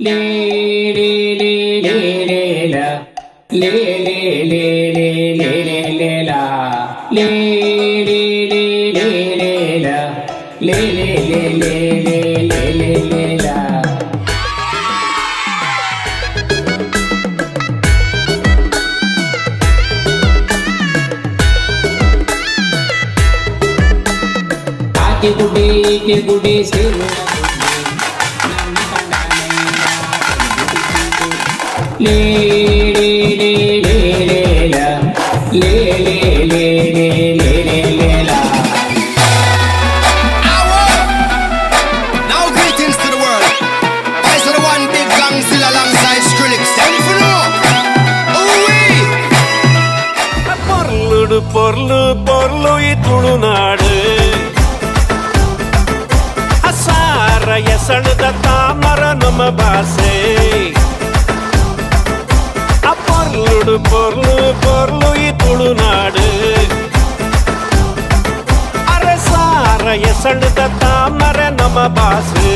ಲೇ ಲೇ ಲೇ ಲೇ ಲೇ ಲಾ ಲೇ ಲೇ ಲೇ ಲೇ ಲೇ ಲೇ ಲೇ ಲಾ ಲೇ ಲೇ ಲೇ ಲೇ ಲೇ ಲಾ ಲೇ ಲೇ ಲೇ ಲೇ ಲೇ ಲೇ ಲೇ ಲೇ ಲಾ. ಆಕೆ ಗುಡಿ ಈಕೆ ಗುಡಿ ಸೇರು ಲೇ ಲೇ ಲೇ ಲೇ ಲೇ ಲಾ ಲೇ ಲೇ ಲೇ ಲೇ ಲೇ ಲೇ ಲೇ ಲಾ. Now greetings to the world. This is the one big gang still alongside Skrillex. Them for know. Ooh-wee. பொருளுடு பொருளு ಈ ತುಳುನಾಡು ಅಸಾರ ಎಸಣದ ತಾಮರ ನಮ್ಮ ಭಾಷೆ. பொருளு ಈ ತುಳುನಾಡು ಅರಸಾರ ಎಸಣದ ತಾಮರ ನಮ್ಮ ಭಾಷೆ.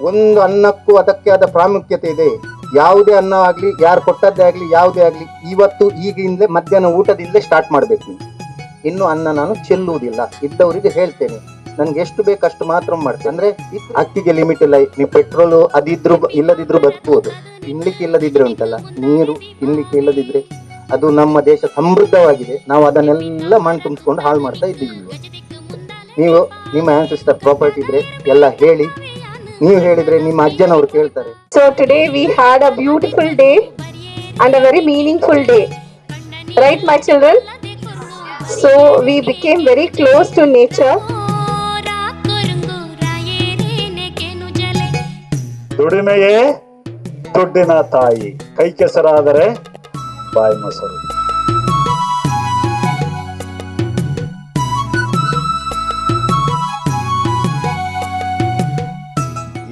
ಒಂದು ಅನ್ನಕ್ಕೂ ಅದಕ್ಕೆ ಆದ ಪ್ರಾಮುಖ್ಯತೆ ಇದೆ. ಯಾವುದೇ ಅನ್ನ ಆಗ್ಲಿ, ಯಾರು ಕೊಟ್ಟದ್ದೇ ಆಗ್ಲಿ, ಯಾವುದೇ ಆಗ್ಲಿ, ಇವತ್ತು ಈಗಿಂದಲೇ ಮಧ್ಯಾಹ್ನ ಊಟದಿಂದಲೇ ಸ್ಟಾರ್ಟ್ ಮಾಡ್ಬೇಕು. ಇನ್ನು ಅನ್ನ ನಾನು ಚೆಲ್ಲುವುದಿಲ್ಲ. ಇದ್ದವರಿಗೆ ಹೇಳ್ತೇನೆ, ನನ್ಗೆ ಎಷ್ಟು ಬೇಕಷ್ಟು ಮಾತ್ರ ಮಾಡ್ತೇನೆ. ಅಂದ್ರೆ ಅಕ್ಕಿಗೆ ಲಿಮಿಟ್ ಇಲ್ಲ. ನೀವು ಪೆಟ್ರೋಲು ಅದಿದ್ರು ಇಲ್ಲದಿದ್ರು ಬದುಕುವುದು. ತಿನ್ಲಿಕ್ಕೆ ಇಲ್ಲದಿದ್ರೆ ಉಂಟಲ್ಲ, ನೀರು ತಿನ್ಲಿಕ್ಕೆ ಇಲ್ಲದಿದ್ರೆ ಅದು ನಮ್ಮ ದೇಶ ಸಮೃದ್ಧವಾಗಿದೆ. ನಾವು ಅದನ್ನೆಲ್ಲ ಮಣ್ಣು ತುಂಬಿಸ್ಕೊಂಡು ಹಾಳು ಮಾಡ್ತಾ ಇದ್ದೀವಿ. ನೀವು ನಿಮ್ಮ ಆನ್ಸೆಸ್ಟರ್ ಪ್ರಾಪರ್ಟಿ ಇದ್ರೆ ಎಲ್ಲ ಹೇಳಿ. ನೀವು ಹೇಳಿದ್ರೆ ನಿಮ್ಮ ಅಜ್ಜನವರು ಕೇಳ್ತಾರೆ. So today we had a beautiful day and a very meaningful day, right my children? So we became very close to nature. ದುಡಿಮೆಯೇ ದುಡ್ಡಿನ ತಾಯಿ, ಕೈ ಕೆಸರಾದರೆ ಬಾಯಿ ಮೊಸರು.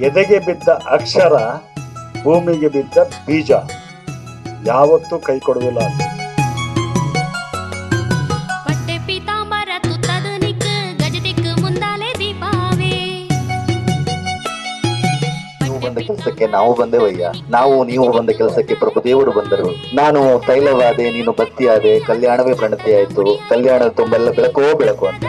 ಎದೆಗೆ ಬಿದ್ದ ಅಕ್ಷರ ಭೂಮಿಗೆ ಬಿದ್ದ ಬೀಜ ಯಾವತ್ತೂ ಕೈ ಕೊಡುವುದಿಲ್ಲ ಅಂತ. ಪಟ್ಟೆ ಪೀತಾಂಬರ ತುತ್ತದ ನಿಕ್ ಗಜದಿಕ್ ಮುಂದಾಲೆ ದೀಪಾವೇ. ನೀವು ಬಂದ ಕೆಲಸಕ್ಕೆ ನಾವು ಬಂದೆವಯ್ಯ, ನೀವು ಬಂದ ಕೆಲಸಕ್ಕೆ ಪ್ರಭುದೇವರು ಬಂದರು. ನಾನು ತೈಲವಾದೆ, ನೀನು ಬತ್ತಿಯಾದೆ, ಕಲ್ಯಾಣವೇ ಪ್ರಣತಿ ಆಯ್ತು, ಕಲ್ಯಾಣದ ತುಂಬೆಲ್ಲ ಬೆಳಕೋ ಬೆಳಕು ಅಂತ.